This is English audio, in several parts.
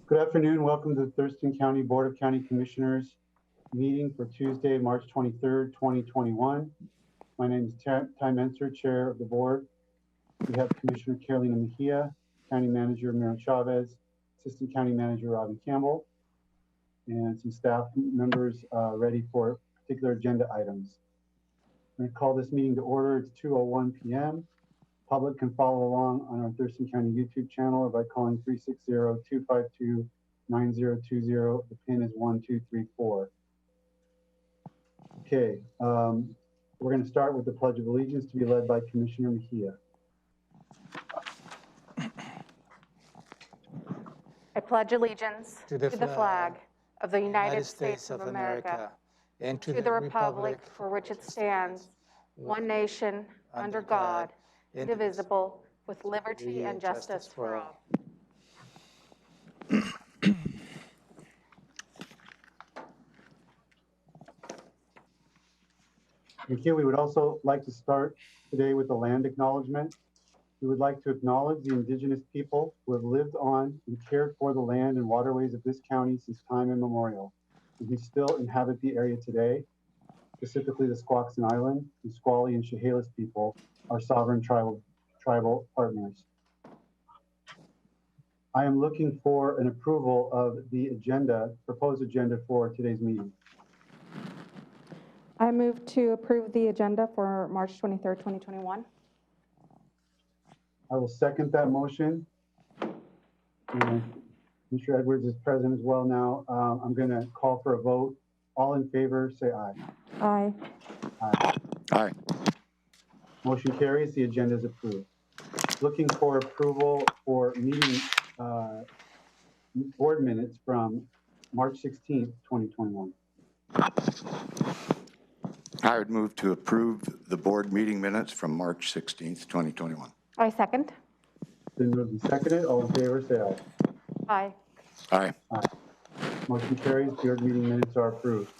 Good afternoon. Welcome to the Thurston County Board of County Commissioners meeting for Tuesday, March 23rd, 2021. My name is Ty Menser, Chair of the Board. We have Commissioner Carolina Mejia, County Manager Miro Chavez, Assistant County Manager Robin Campbell, and some staff members ready for particular agenda items. I'm going to call this meeting to order. It's 2:01 p.m. Public can follow along on our Thurston County YouTube channel or by calling 360-252-9020. The pin is 1234. Okay, we're going to start with the Pledge of Allegiance to be led by Commissioner Mejia. I pledge allegiance to the flag of the United States of America and to the republic for which it stands, one nation, under God, indivisible, with liberty and justice for all. Thank you. We would also like to start today with a land acknowledgement. We would like to acknowledge the indigenous people who have lived on and cared for the land and waterways of this county since time immemorial, and who still inhabit the area today, specifically the Squaxin Island, the Nisqually and Chehalis people, our sovereign tribal partners. I am looking for an approval of the proposed agenda for today's meeting. I move to approve the agenda for March 23rd, 2021. I will second that motion. And Mr. Edwards is present as well now. I'm going to call for a vote. All in favor, say aye. Aye. Aye. Aye. Motion carries. The agenda is approved. Looking for approval for meeting board minutes from March 16th, 2021. I would move to approve the board meeting minutes from March 16th, 2021. I second. Been moved and seconded. All in favor, say aye. Aye. Aye. Aye. Motion carries. Board meeting minutes are approved.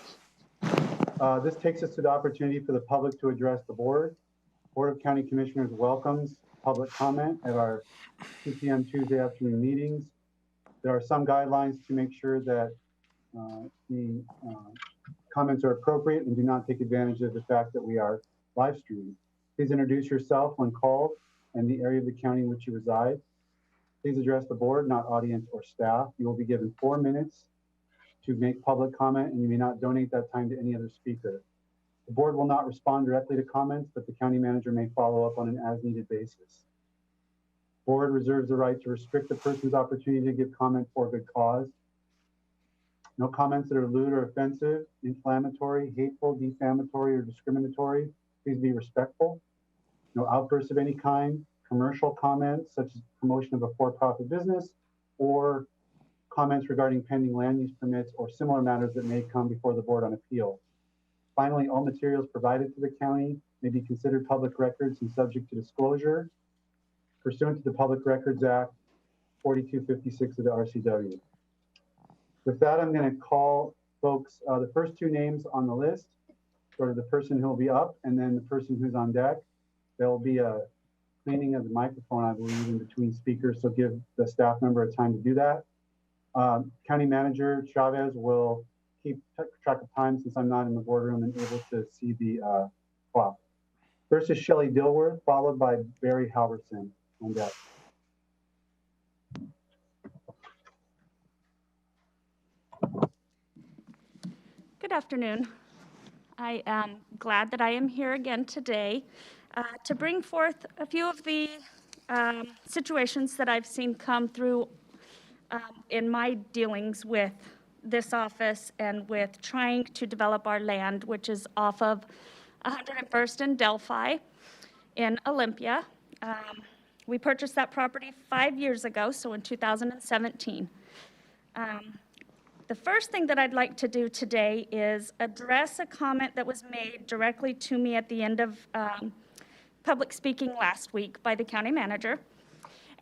This takes us to the opportunity for the public to address the board. Board of County Commissioners welcomes public comment at our 2 p.m. Tuesday afternoon meetings. There are some guidelines to make sure that the comments are appropriate and do not take advantage of the fact that we are live streaming. Please introduce yourself when called and the area of the county in which you reside. Please address the board, not audience or staff. You will be given 4 minutes to make public comment, and you may not donate that time to any other speaker. The board will not respond directly to comments, but the county manager may follow up on an as-needed basis. Board reserves the right to restrict the person's opportunity to give comment for a good cause. No comments that are lewd or offensive, inflammatory, hateful, defamatory, or discriminatory. Please be respectful. No outbursts of any kind, commercial comments such as promotion of a for-profit business, or comments regarding pending land use permits or similar matters that may come before the board on appeal. Finally, all materials provided to the county may be considered public records and subject to disclosure pursuant to the Public Records Act 4256 of the RCW. With that, I'm going to call folks, the first two names on the list, sort of the person who will be up and then the person who's on deck. There will be a cleaning of the microphone, I believe, in between speakers, so give the staff member a time to do that. County Manager Chavez will keep track of time since I'm not in the boardroom and able to see the clock. First is Shelley Dilworth, followed by Barry Halverson on deck. Good afternoon. I am glad that I am here again today to bring forth a few of the situations that I've seen come through in my dealings with this office and with trying to develop our land, which is off of 101st and Delphi in Olympia. We purchased that property 5 years ago, so in 2017. The first thing that I'd like to do today is address a comment that was made directly to me at the end of public speaking last week by the county manager,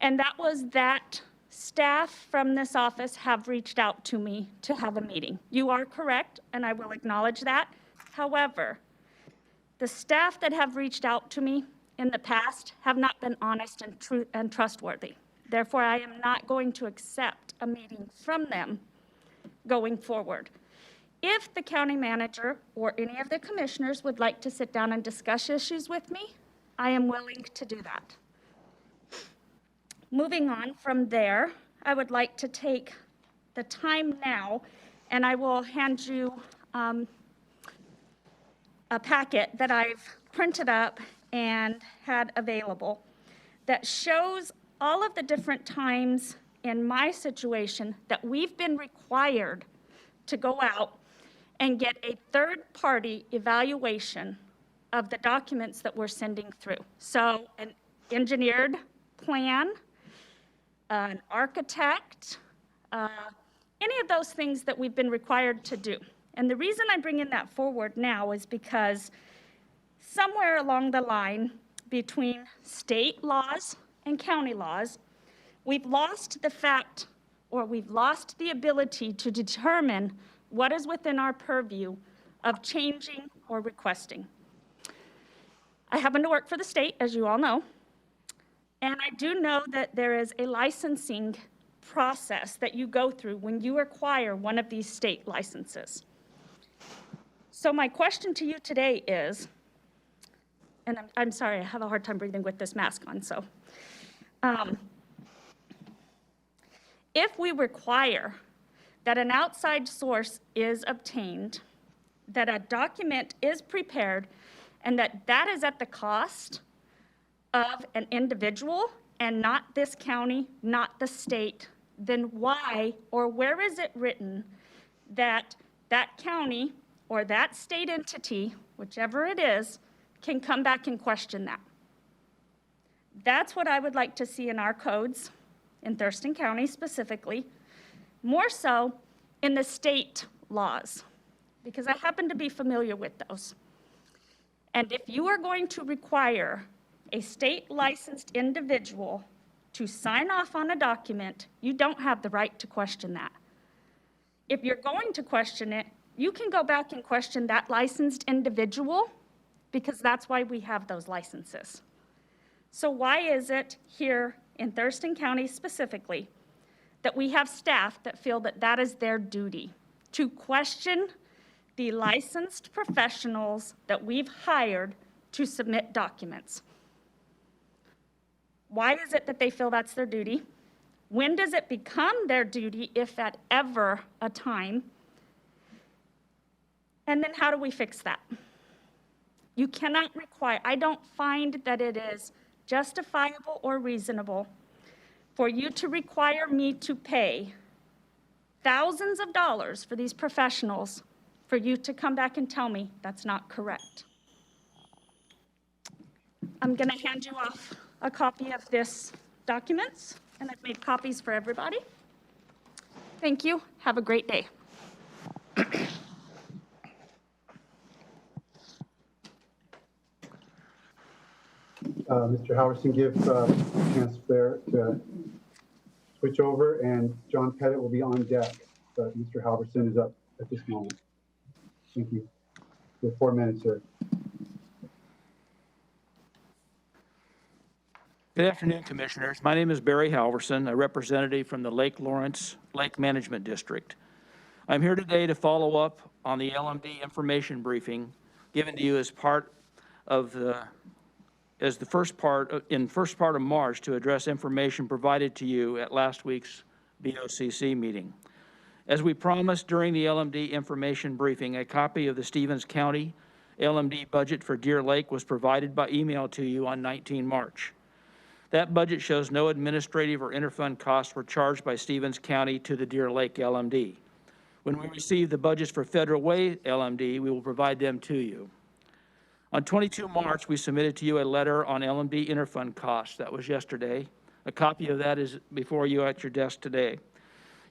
and that was that staff from this office have reached out to me to have a meeting. You are correct, and I will acknowledge that. However, the staff that have reached out to me in the past have not been honest and trustworthy. Therefore, I am not going to accept a meeting from them going forward. If the county manager or any of the commissioners would like to sit down and discuss issues with me, I am willing to do that. Moving on from there, I would like to take the time now, and I will hand you a packet that I've printed up and had available that shows all of the different times in my situation that we've been required to go out and get a third-party evaluation of the documents that we're sending through. So an engineered plan, an architect, any of those things that we've been required to do. And the reason I'm bringing that forward now is because somewhere along the line between state laws and county laws, we've lost the fact, or we've lost the ability to determine what is within our purview of changing or requesting. I happen to work for the state, as you all know, and I do know that there is a licensing process that you go through when you acquire one of these state licenses. So my question to you today is, and I'm sorry, I have a hard time breathing with this mask on, so. If we require that an outside source is obtained, that a document is prepared, and that is at the cost of an individual and not this county, not the state, then why or where is it written that that county or that state entity, whichever it is, can come back and question that? That's what I would like to see in our codes, in Thurston County specifically, more so in the state laws, because I happen to be familiar with those. And if you are going to require a state licensed individual to sign off on a document, you don't have the right to question that. If you're going to question it, you can go back and question that licensed individual, because that's why we have those licenses. So why is it here in Thurston County specifically that we have staff that feel that that is their duty, to question the licensed professionals that we've hired to submit documents? Why is it that they feel that's their duty? When does it become their duty, if at ever a time? And then how do we fix that? You cannot require, I don't find that it is justifiable or reasonable for you to require me to pay thousands of dollars for these professionals for you to come back and tell me that's not correct. I'm going to hand you off a copy of this documents, and I've made copies for everybody. Thank you. Have a great day. Mr. Howerson, give a chance there to switch over, and John Pettit will be on deck, but Mr. Howerson is up at this moment. Thank you. You have 4 minutes, sir. Good afternoon, Commissioners. My name is Barry Halverson, a representative from the Lake Lawrence Lake Management District. I'm here today to follow up on the LMD information briefing given to you as part of the first part of March to address information provided to you at last week's BOCC meeting. As we promised during the LMD information briefing, a copy of the Stevens County LMD budget for Deer Lake was provided by email to you on 19 March. That budget shows no administrative or interfund costs were charged by Stevens County to the Deer Lake LMD. When we receive the budgets for Federal Way LMD, we will provide them to you. On 22 March, we submitted to you a letter on LMD interfund costs. That was yesterday. A copy of that is before you at your desk today.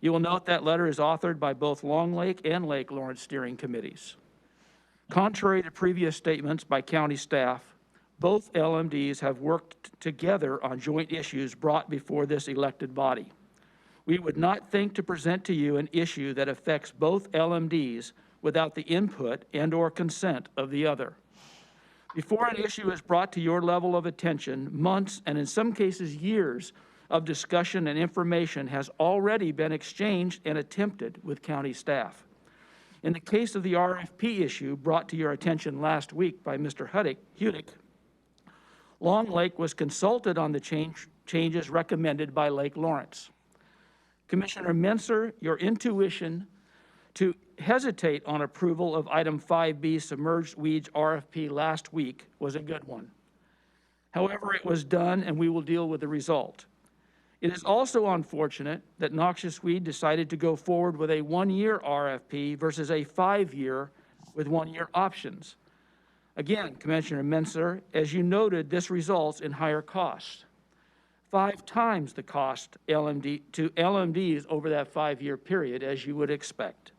You will note that letter is authored by both Long Lake and Lake Lawrence steering committees. Contrary to previous statements by county staff, both LMDs have worked together on joint issues brought before this elected body. We would not think to present to you an issue that affects both LMDs without the input and/or consent of the other. Before an issue is brought to your level of attention, months and in some cases years of discussion and information has already been exchanged and attempted with county staff. In the case of the RFP issue brought to your attention last week by Mr. Hudick, Long Lake was consulted on the changes recommended by Lake Lawrence. Commissioner Menser, your intuition to hesitate on approval of item 5B submerged weeds RFP last week was a good one. However, it was done and we will deal with the result. It is also unfortunate that Noxious Weed decided to go forward with a 1-year RFP versus a 5-year with 1-year options. Again, Commissioner Menser, as you noted, this results in higher costs. 5 times the cost to LMDs over that 5-year period, as you would expect.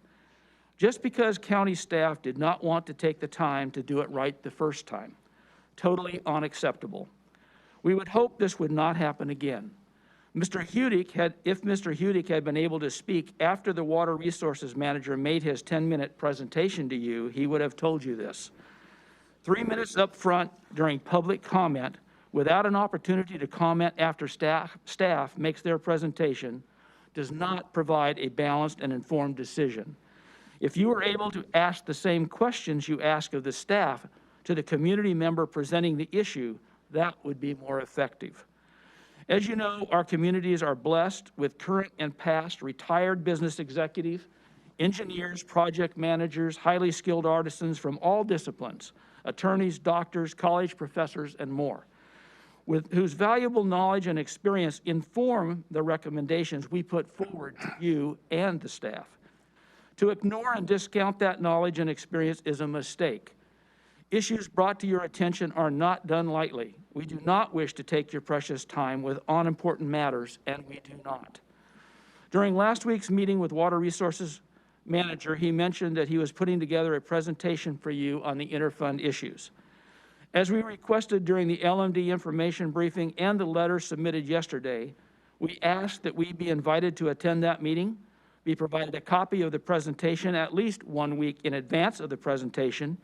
Just because county staff did not want to take the time to do it right the first time. Totally unacceptable. We would hope this would not happen again. If Mr. Hudick had been able to speak after the Water Resources Manager made his 10-minute presentation to you, he would have told you this. 3 minutes up front during public comment without an opportunity to comment after staff makes their presentation does not provide a balanced and informed decision. If you were able to ask the same questions you ask of the staff to the community member presenting the issue, that would be more effective. As you know, our communities are blessed with current and past retired business executives, engineers, project managers, highly skilled artisans from all disciplines, attorneys, doctors, college professors, and more, with whose valuable knowledge and experience inform the recommendations we put forward to you and the staff. To ignore and discount that knowledge and experience is a mistake. Issues brought to your attention are not done lightly. We do not wish to take your precious time with unimportant matters, and we do not. During last week's meeting with Water Resources Manager, he mentioned that he was putting together a presentation for you on the interfund issues. As we requested during the LMD information briefing and the letter submitted yesterday, we asked that we be invited to attend that meeting, be provided a copy of the presentation at least 1 week in advance of the presentation,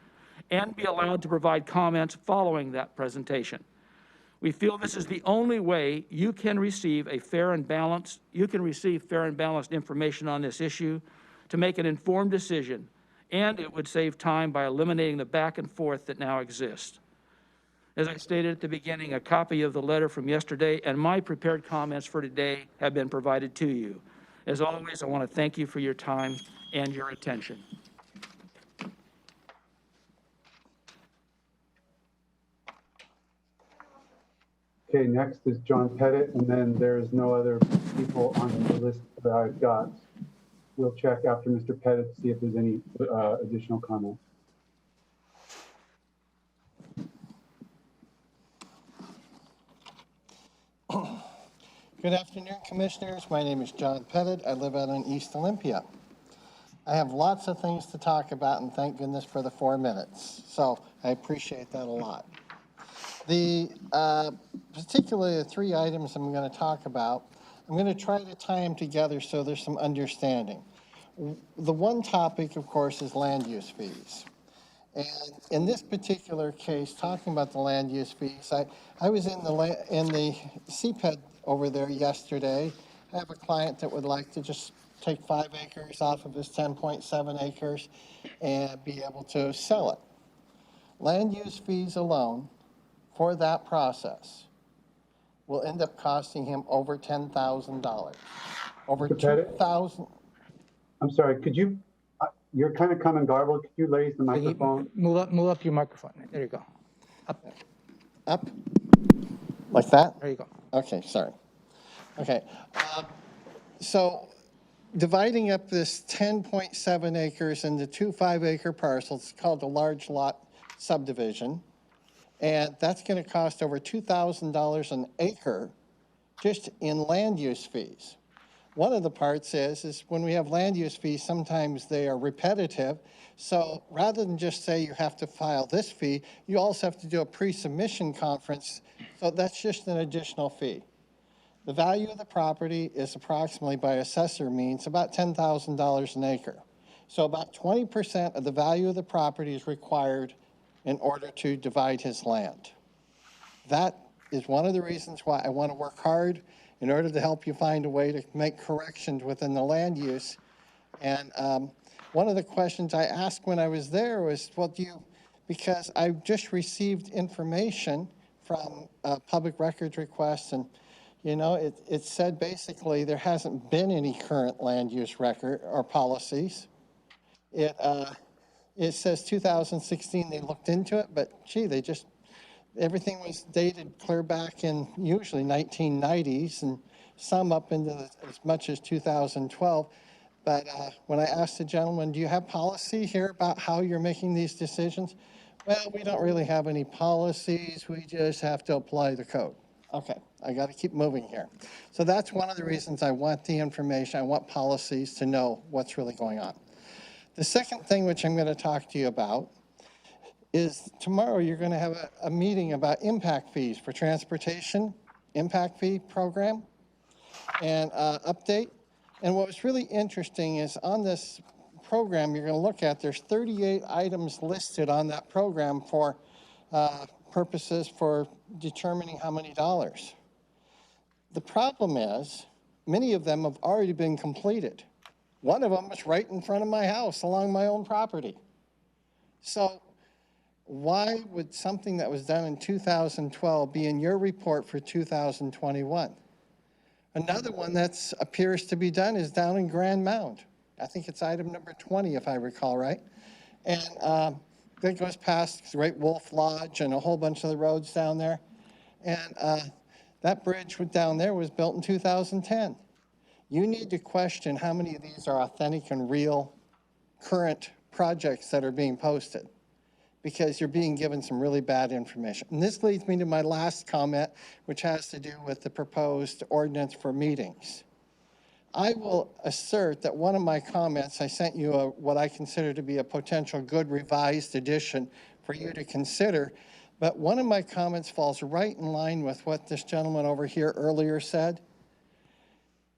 and be allowed to provide comments following that presentation. We feel this is the only way you can receive fair and balanced information on this issue to make an informed decision, and it would save time by eliminating the back and forth that now exists. As I stated at the beginning, a copy of the letter from yesterday and my prepared comments for today have been provided to you. As always, I want to thank you for your time and your attention. Okay, next is John Pettit, and then there's no other people on the list that I've got. We'll check after Mr. Pettit to see if there's any additional comments. Good afternoon, Commissioners. My name is John Pettit. I live out in East Olympia. I have lots of things to talk about, and thank goodness for the 4 minutes. So I appreciate that a lot. Particularly the 3 items I'm going to talk about, I'm going to try to tie them together so there's some understanding. The one topic, of course, is land use fees. And in this particular case, talking about the land use fees, I was in the CPED over there yesterday. I have a client that would like to just take 5 acres off of his 10.7 acres and be able to sell it. Land use fees alone for that process will end up costing him over $10,000. Over $2,000. I'm sorry, could you, you're kind of coming garbled. Could you raise the microphone? Move up your microphone. There you go. Up? Like that? There you go. Okay, sorry. Okay. So dividing up this 10.7 acres into 2 5-acre parcels, it's called a large lot subdivision. And that's going to cost over $2,000 an acre just in land use fees. One of the parts is when we have land use fees, sometimes they are repetitive. So rather than just say you have to file this fee, you also have to do a pre-submission conference. So that's just an additional fee. The value of the property is approximately, by assessor means, about $10,000 an acre. So about 20% of the value of the property is required in order to divide his land. That is one of the reasons why I want to work hard in order to help you find a way to make corrections within the land use. And one of the questions I asked when I was there was, well, because I just received information from public records requests, and it said basically there hasn't been any current land use record or policies. It says 2016 they looked into it, but gee, everything was dated clear back in usually 1990s and some up into as much as 2012. But when I asked the gentleman, do you have policy here about how you're making these decisions? Well, we don't really have any policies. We just have to apply the code. Okay, I got to keep moving here. So that's one of the reasons I want the information. I want policies to know what's really going on. The second thing which I'm going to talk to you about is tomorrow you're going to have a meeting about impact fees for transportation, impact fee program, and update. And what was really interesting is on this program you're going to look at, there's 38 items listed on that program for purposes for determining how many dollars. The problem is many of them have already been completed. One of them is right in front of my house along my own property. So why would something that was done in 2012 be in your report for 2021? Another one that appears to be done is down in Grand Mound. I think it's item number 20, if I recall right. And that goes past Great Wolf Lodge and a whole bunch of the roads down there. And that bridge down there was built in 2010. You need to question how many of these are authentic and real current projects that are being posted, because you're being given some really bad information. And this leads me to my last comment, which has to do with the proposed ordinance for meetings. I will assert that one of my comments, I sent you what I consider to be a potential good revised edition for you to consider, but one of my comments falls right in line with what this gentleman over here earlier said.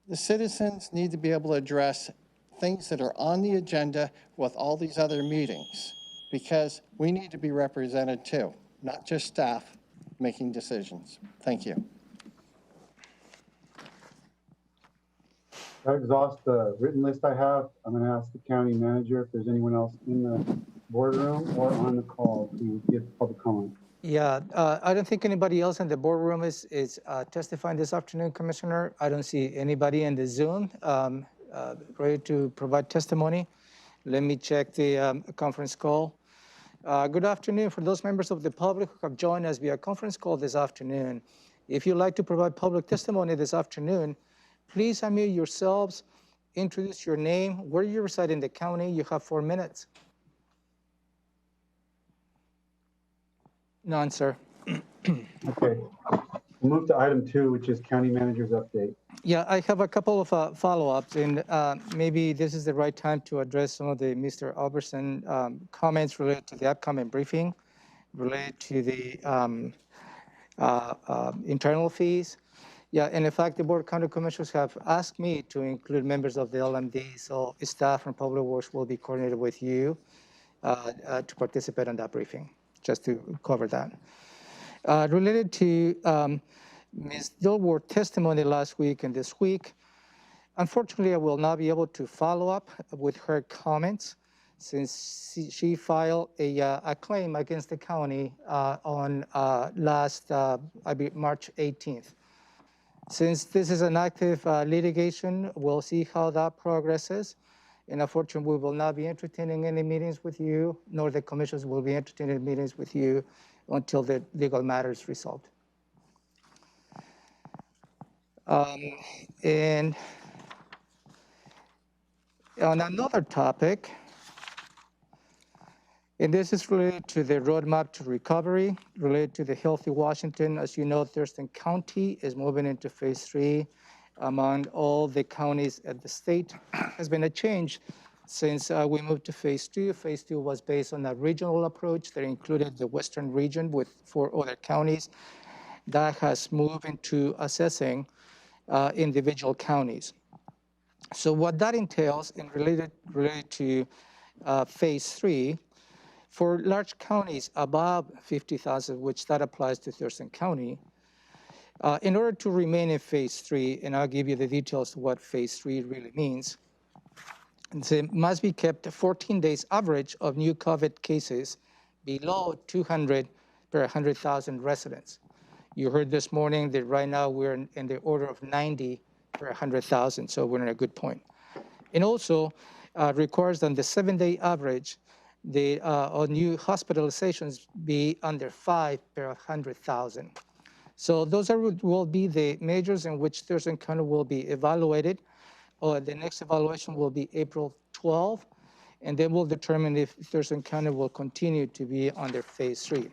The citizens need to be able to address things that are on the agenda with all these other meetings, because we need to be represented too, not just staff making decisions. Thank you. That exhausts the written list I have. I'm going to ask the county manager if there's anyone else in the boardroom or on the call to give public comment. Yeah, I don't think anybody else in the boardroom is testifying this afternoon, Commissioner. I don't see anybody in the Zoom ready to provide testimony. Let me check the conference call. Good afternoon. For those members of the public who have joined us via conference call this afternoon, if you'd like to provide public testimony this afternoon, please unmute yourselves, introduce your name, where you reside in the county. You have 4 minutes. None, sir. Okay. We'll move to item 2, which is county manager's update. Yeah, I have a couple of follow-ups, and maybe this is the right time to address some of the Mr. Albertson comments related to the upcoming briefing, related to the internal fees. Yeah, and in fact, the Board of County Commissioners have asked me to include members of the LMD, so staff from Public Works will be coordinated with you to participate in that briefing, just to cover that. Related to Ms. Dilworth's testimony last week and this week, unfortunately, I will not be able to follow up with her comments since she filed a claim against the county on last March 18th. Since this is an active litigation, we'll see how that progresses. And unfortunately, we will not be entertaining any meetings with you, nor the commissioners will be entertaining meetings with you until the legal matter is resolved. And on another topic, and this is related to the roadmap to recovery, related to the Healthy Washington. As you know, Thurston County is moving into phase 3. Among all the counties at the state, has been a change since we moved to phase 2. Phase 2 was based on a regional approach that included the western region with 4 other counties. That has moved into assessing individual counties. So what that entails, in related to phase 3, for large counties above 50,000, which that applies to Thurston County, In order to remain in phase 3, and I'll give you the details of what phase 3 really means, it must be kept 14 days average of new COVID cases below 200 per 100,000 residents. You heard this morning that right now we're in the order of 90 per 100,000, so we're in a good point. And also requires that the 7-day average, the new hospitalizations be under 5 per 100,000. So those will be the measures in which Thurston County will be evaluated. The next evaluation will be April 12, and then we'll determine if Thurston County will continue to be under phase 3.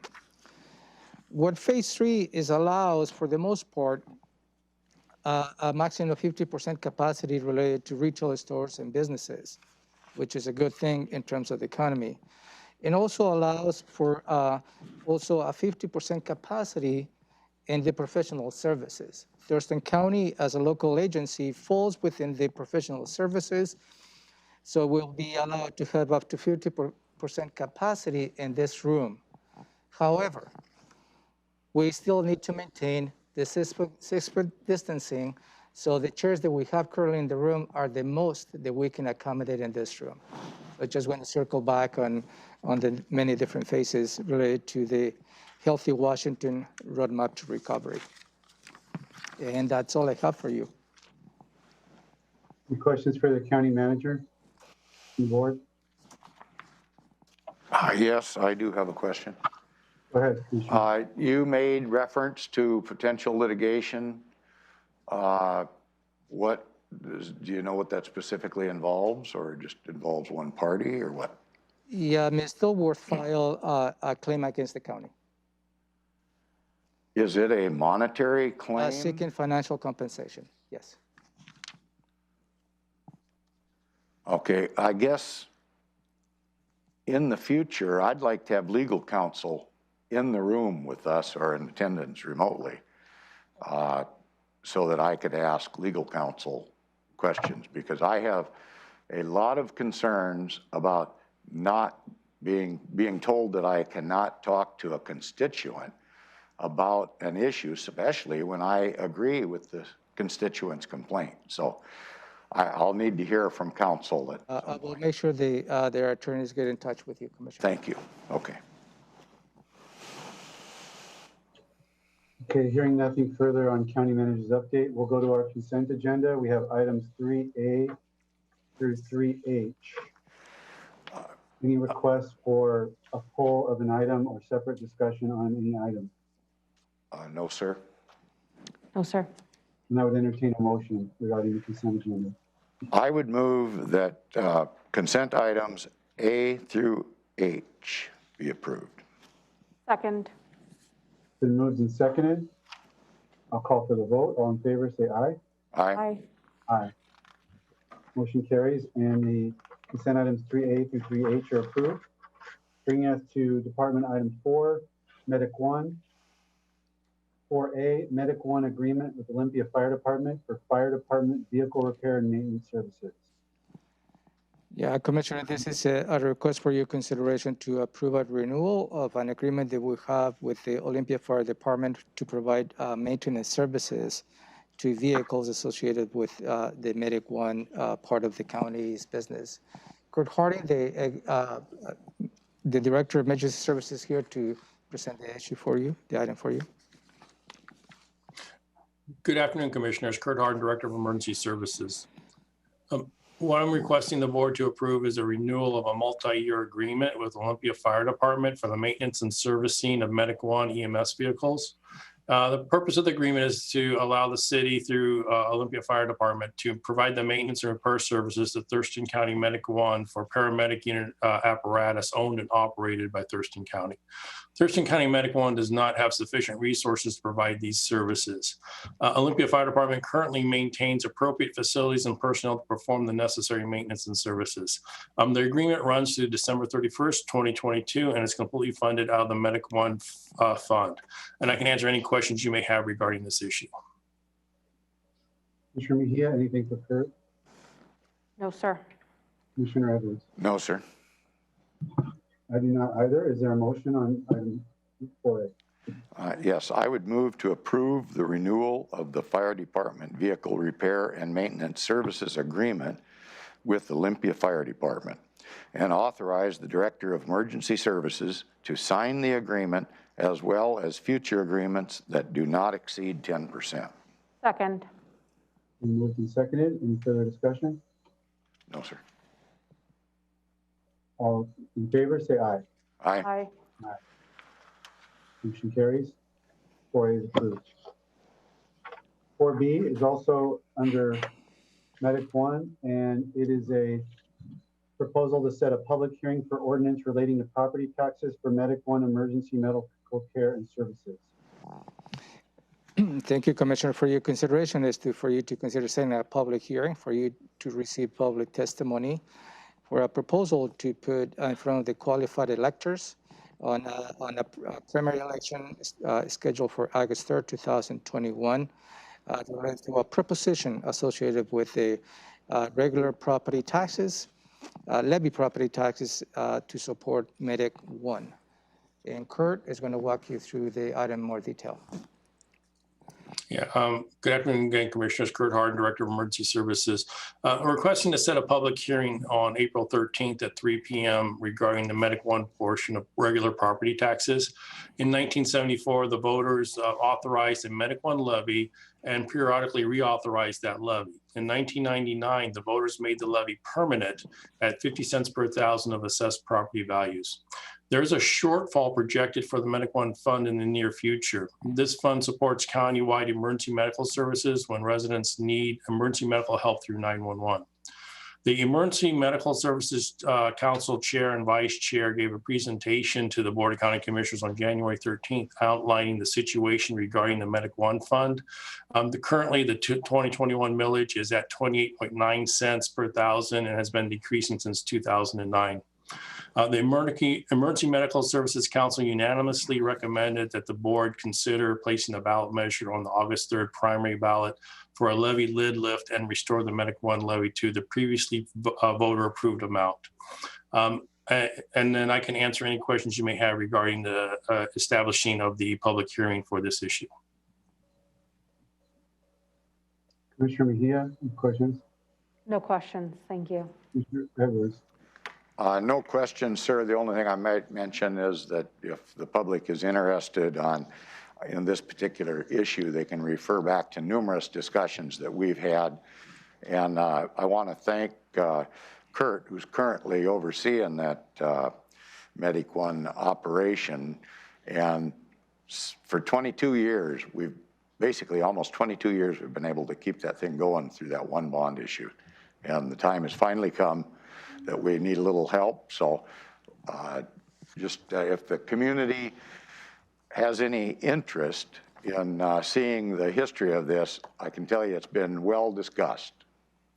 What phase 3 allows, for the most part, a maximum of 50% capacity related to retail stores and businesses, which is a good thing in terms of the economy. It also allows for also a 50% capacity in the professional services. Thurston County, as a local agency, falls within the professional services, so we'll be allowed to have up to 50% capacity in this room. However, we still need to maintain the 6-foot distancing, so the chairs that we have currently in the room are the most that we can accommodate in this room. I just want to circle back on the many different phases related to the Healthy Washington Roadmap to Recovery. And that's all I have for you. Any questions for the county manager? The board? Yes, I do have a question. Go ahead, Commissioner. You made reference to potential litigation. Do you know what that specifically involves, or just involves one party, or what? Yeah, Ms. Dilworth filed a claim against the county. Is it a monetary claim? Seeking financial compensation, yes. Okay, I guess in the future, I'd like to have legal counsel in the room with us or in attendance remotely so that I could ask legal counsel questions, because I have a lot of concerns about not being told that I cannot talk to a constituent about an issue, especially when I agree with the constituent's complaint. So I'll need to hear from counsel. I will make sure their attorneys get in touch with you, Commissioner. Thank you. Okay. Okay, hearing nothing further on county manager's update, we'll go to our consent agenda. We have items 3A through 3H. Any requests for a pull of an item or separate discussion on any item? No, sir. No, sir. And I would entertain a motion regarding the consent agenda. I would move that consent items A through H be approved. Second. Been moved and seconded. I'll call for the vote. All in favor, say aye. Aye. Aye. Motion carries, and the consent items 3A through 3H are approved. Bringing us to department item 4, Medic 1. 4A, Medic 1 agreement with Olympia Fire Department for fire department vehicle repair and maintenance services. Yeah, Commissioner, this is a request for your consideration to approve a renewal of an agreement that we have with the Olympia Fire Department to provide maintenance services to vehicles associated with the Medic 1 part of the county's business. Kurt Harding, the Director of Emergency Services, here to present the issue for you, the item for you. Good afternoon, Commissioners. Kurt Hardin, Director of Emergency Services. What I'm requesting the board to approve is a renewal of a multi-year agreement with Olympia Fire Department for the maintenance and servicing of Medic 1 EMS vehicles. The purpose of the agreement is to allow the city through Olympia Fire Department to provide the maintenance and repair services to Thurston County Medic 1 for paramedic unit apparatus owned and operated by Thurston County. Thurston County Medic 1 does not have sufficient resources to provide these services. Olympia Fire Department currently maintains appropriate facilities and personnel to perform the necessary maintenance and services. The agreement runs through December 31st, 2022, and is completely funded out of the Medic 1 fund. And I can answer any questions you may have regarding this issue. Commissioner Mejia, anything for Kurt? No, sir. Commissioner Edwards? No, sir. I do not either. Is there a motion on item 4A? Yes, I would move to approve the renewal of the Fire Department Vehicle Repair and Maintenance Services Agreement with Olympia Fire Department and authorize the Director of Emergency Services to sign the agreement as well as future agreements that do not exceed 10%. Second. Been moved and seconded. Any further discussion? No, sir. All in favor, say aye. Aye. Aye. Motion carries. 4A is approved. 4B is also under Medic 1, and it is a proposal to set a public hearing for ordinance relating to property taxes for Medic 1 emergency medical care and services. Thank you, Commissioner, for your consideration for you to consider setting a public hearing for you to receive public testimony for a proposal to put in front of the qualified electors on a primary election scheduled for August 3rd, 2021, related to a proposition associated with the regular property taxes, levy property taxes to support Medic 1. And Kurt is going to walk you through the item in more detail. Yeah, good afternoon again, Commissioners. Kurt Harden, Director of Emergency Services. Requesting to set a public hearing on April 13th at 3 p.m. regarding the Medic 1 portion of regular property taxes. In 1974, the voters authorized a Medic 1 levy and periodically reauthorized that levy. In 1999, the voters made the levy permanent at 50 cents per thousand of assessed property values. There's a shortfall projected for the Medic 1 fund in the near future. This fund supports countywide emergency medical services when residents need emergency medical help through 911. The Emergency Medical Services Council Chair and Vice Chair gave a presentation to the Board of County Commissioners on January 13th, outlining the situation regarding the Medic 1 fund. Currently, the 2021 millage is at 28.9 cents per thousand and has been decreasing since 2009. The Emergency Medical Services Council unanimously recommended that the board consider placing a ballot measure on the August 3rd primary ballot for a levy lid lift and restore the Medic 1 levy to the previously voter approved amount. And then I can answer any questions you may have regarding the establishing of the public hearing for this issue. Commissioner Mejia, any questions? No questions. Thank you. Commissioner Edwards? No question, sir. The only thing I might mention is that if the public is interested in this particular issue, they can refer back to numerous discussions that we've had. And I want to thank Kurt, who's currently overseeing that Medic 1 operation. And for 22 years, basically almost 22 years, we've been able to keep that thing going through that one bond issue. And the time has finally come that we need a little help. So if the community has any interest in seeing the history of this, I can tell you it's been well discussed.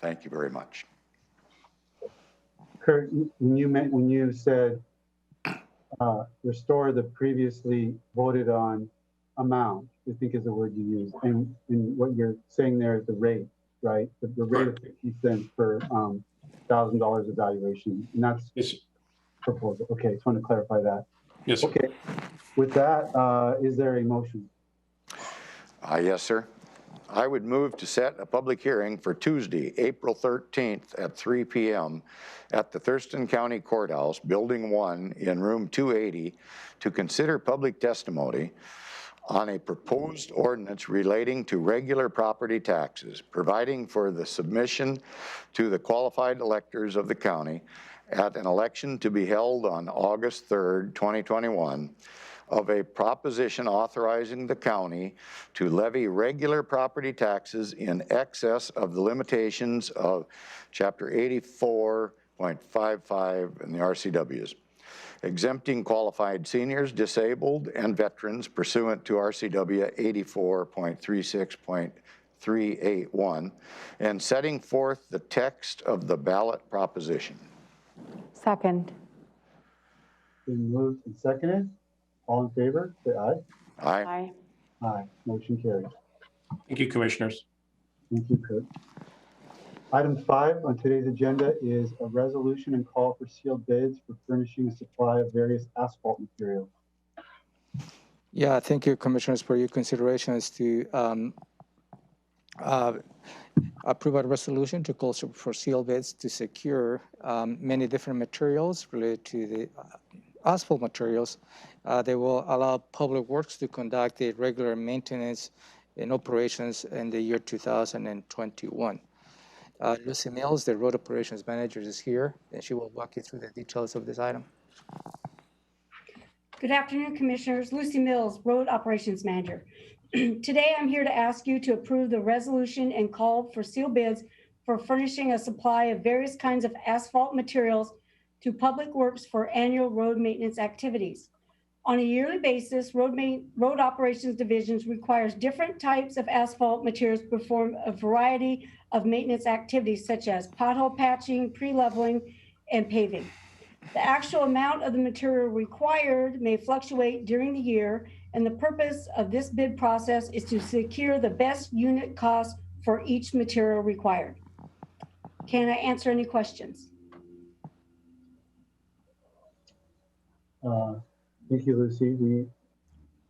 Thank you very much. Kurt, when you said restore the previously voted on amount, I think is the word you used, and what you're saying there is the rate, right? The rate of 50 cents per $1,000 evaluation, and that's Yes. proposal. Okay, just want to clarify that. Yes, sir. Okay, with that, is there a motion? Yes, sir. I would move to set a public hearing for Tuesday, April 13th at 3 p.m. at the Thurston County Courthouse, Building 1 in Room 280 to consider public testimony on a proposed ordinance relating to regular property taxes, providing for the submission to the qualified electors of the county at an election to be held on August 3rd, 2021, of a proposition authorizing the county to levy regular property taxes in excess of the limitations of Chapter 84.55 in the RCWs, exempting qualified seniors, disabled, and veterans pursuant to RCW 84.36.381, and setting forth the text of the ballot proposition. Second. Been moved and seconded. All in favor, say aye. Aye. Aye. Aye. Motion carries. Thank you, Commissioners. Thank you, Kurt. Item 5 on today's agenda is a resolution and call for sealed bids for furnishing a supply of various asphalt materials. Yeah, thank you, Commissioners, for your considerations to approve a resolution to call for sealed bids to secure many different materials related to the asphalt materials. They will allow Public Works to conduct the regular maintenance and operations in the year 2021. Lucy Mills, the road operations manager, is here, and she will walk you through the details of this item. Good afternoon, Commissioners. Lucy Mills, Road Operations Manager. Today, I'm here to ask you to approve the resolution and call for sealed bids for furnishing a supply of various kinds of asphalt materials to Public Works for annual road maintenance activities. On a yearly basis, Road Operations Divisions requires different types of asphalt materials to perform a variety of maintenance activities such as pothole patching, pre-leveling, and paving. The actual amount of the material required may fluctuate during the year, and the purpose of this bid process is to secure the best unit cost for each material required. Can I answer any questions? Thank you, Lucy. We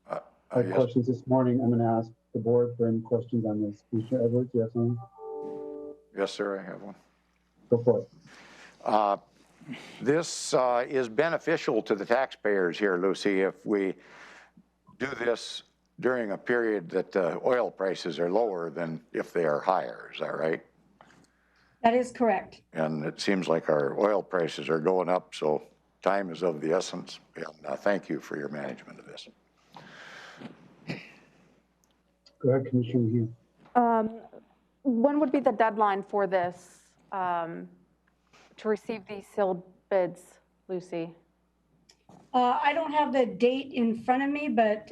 had Yes. questions this morning. I'm going to ask the board for any questions on this. Commissioner Edwards, you have something? Yes, sir, I have one. Go for it. This is beneficial to the taxpayers here, Lucy, if we do this during a period that oil prices are lower than if they are higher. Is that right? That is correct. And it seems like our oil prices are going up, so time is of the essence. And thank you for your management of this. Go ahead, Commissioner Hughes. When would be the deadline for this, to receive these sealed bids, Lucy? I don't have the date in front of me, but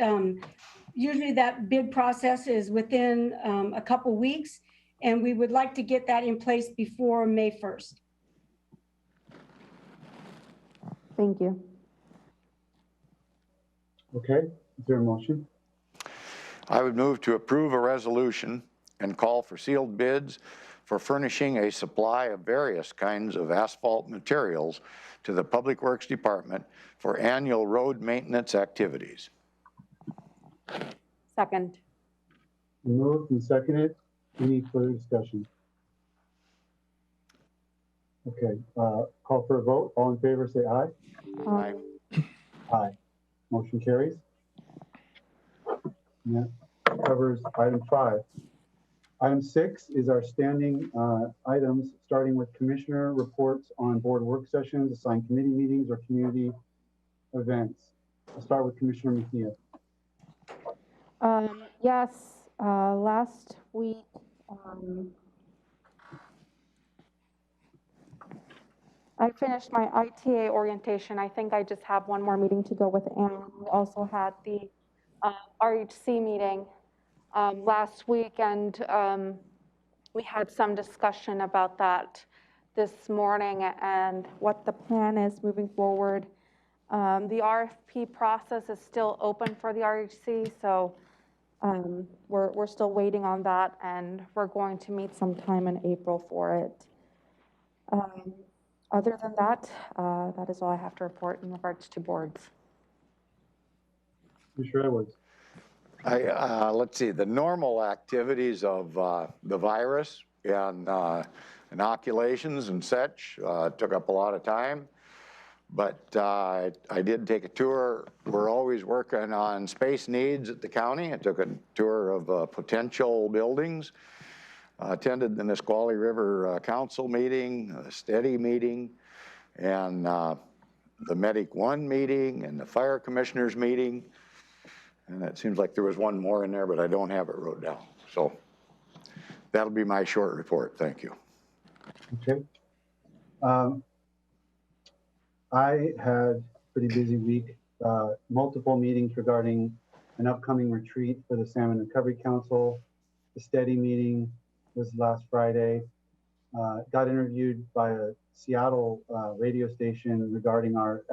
usually that bid process is within a couple weeks, and we would like to get that in place before May 1st. Thank you. Okay, is there a motion? I would move to approve a resolution and call for sealed bids for furnishing a supply of various kinds of asphalt materials to the Public Works Department for annual road maintenance activities. Second. Moved and seconded. Any further discussion? Okay, call for a vote. All in favor, say aye. Aye. Aye. Motion carries. Yeah, covers item 5. Item 6 is our standing items, starting with commissioner reports on board work sessions, assigned committee meetings, or community events. I'll start with Commissioner Mejia. Yes, last week, I finished my ITA orientation. I think I just have one more meeting to go with Anne. We also had the RHC meeting last week, and we had some discussion about that this morning and what the plan is moving forward. The RFP process is still open for the RHC, so we're still waiting on that, and we're going to meet sometime in April for it. Other than that, that is all I have to report in regards to boards. Commissioner Edwards. Let's see, the normal activities of the virus and inoculations and such took up a lot of time. But I did take a tour. We're always working on space needs at the county. I took a tour of potential buildings. Attended the Nisqually River Council meeting, the STEADY meeting, and the Medic 1 meeting, and the Fire Commissioners meeting. And it seems like there was one more in there, but I don't have it wrote down. So that'll be my short report. Thank you. Okay. I had a pretty busy week, multiple meetings regarding an upcoming retreat for the Salmon Recovery Council. The STEADY meeting was last Friday. Got interviewed by a Seattle radio station regarding our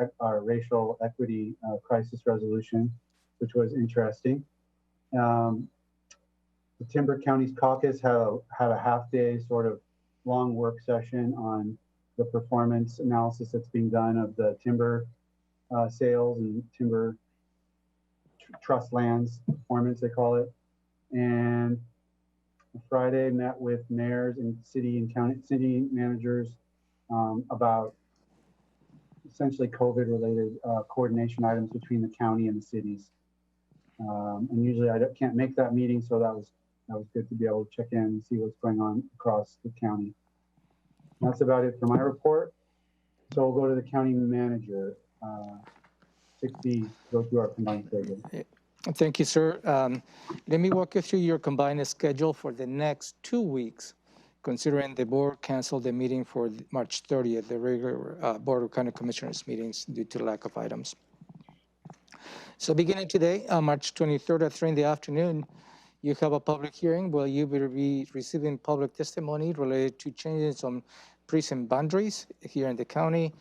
racial equity crisis resolution, which was interesting. The Timber Counties Caucus had a half-day sort of long work session on the performance analysis that's being done of the timber sales and timber trust lands performance, they call it. And Friday met with mayors and city managers about essentially COVID-related coordination items between the county and the cities. And usually I can't make that meeting, so that was good to be able to check in and see what's going on across the county. And that's about it for my report. So we'll go to the county manager. 6B, go through our combined schedule. Thank you, sir. Let me walk you through your combined schedule for the next 2 weeks, considering the board canceled the meeting for March 30th, the regular Board of County Commissioners meetings due to lack of items. So beginning today, March 23rd at 3 in the afternoon, you have a public hearing where you will be receiving public testimony related to changes on precinct boundaries here in the county.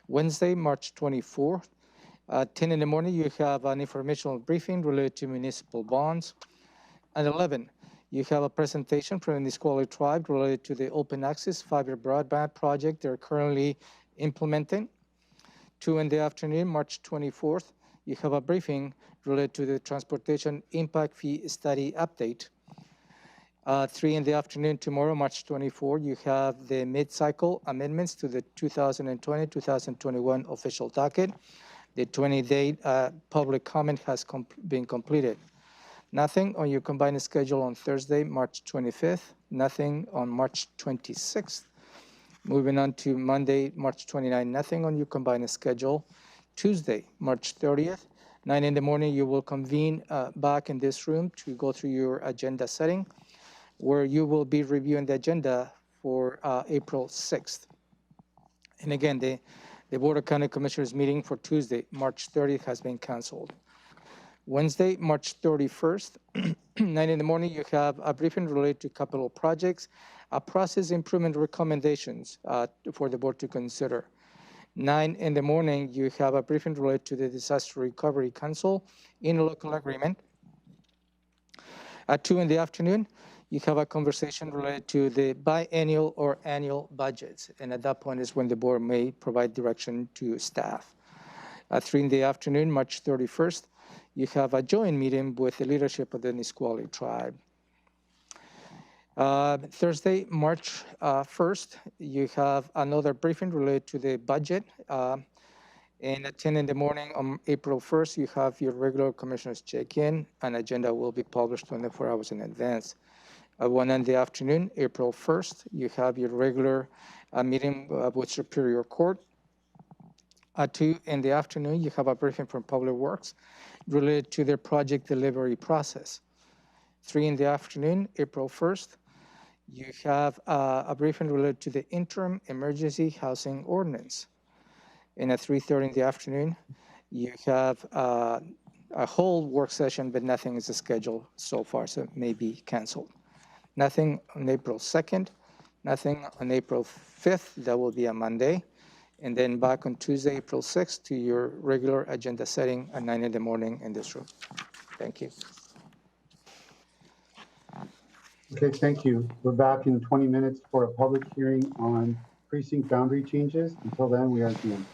Wednesday, March 24th, at 10 in the morning, you have an informational briefing related to municipal bonds. At 11, you have a presentation from the Nisqually tribe related to the open access fiber broadband project they're currently implementing. 2 in the afternoon, March 24th, you have a briefing related to the transportation impact fee study update. 3 in the afternoon tomorrow, March 24th, you have the mid-cycle amendments to the 2020-2021 official docket. The 20-day public comment has been completed. Nothing on your combined schedule on Thursday, March 25th. Nothing on March 26th. Moving on to Monday, March 29th. Nothing on your combined schedule. Tuesday, March 30th. 9 in the morning, you will convene back in this room to go through your agenda setting, where you will be reviewing the agenda for April 6th. And again, the Board of County Commissioners meeting for Tuesday, March 30th has been canceled. Wednesday, March 31st, 9 in the morning, you have a briefing related to capital projects, process improvement recommendations for the board to consider. 9 in the morning, you have a briefing related to the Disaster Recovery Council in a local agreement. At 2 in the afternoon, you have a conversation related to the biennial or annual budgets. And at that point is when the board may provide direction to staff. At 3 in the afternoon, March 31st, you have a joint meeting with the leadership of the Nisqually tribe. Thursday, March 1st, you have another briefing related to the budget. And at 10 in the morning on April 1st, you have your regular commissioners check-in. An agenda will be published 24 hours in advance. At 1 in the afternoon, April 1st, you have your regular meeting with Superior Court. At 2 in the afternoon, you have a briefing from Public Works related to their project delivery process. 3 in the afternoon, April 1st, you have a briefing related to the interim emergency housing ordinance. And at 3:30 in the afternoon, you have a whole work session, but nothing is scheduled so far, so it may be canceled. Nothing on April 2nd, nothing on April 5th, that will be a Monday. And then back on Tuesday, April 6th, to your regular agenda setting at 9 in the morning in this room. Thank you. Okay, thank you. We're back in 20 minutes for a public hearing on precinct boundary changes. Until then, we are adjourned.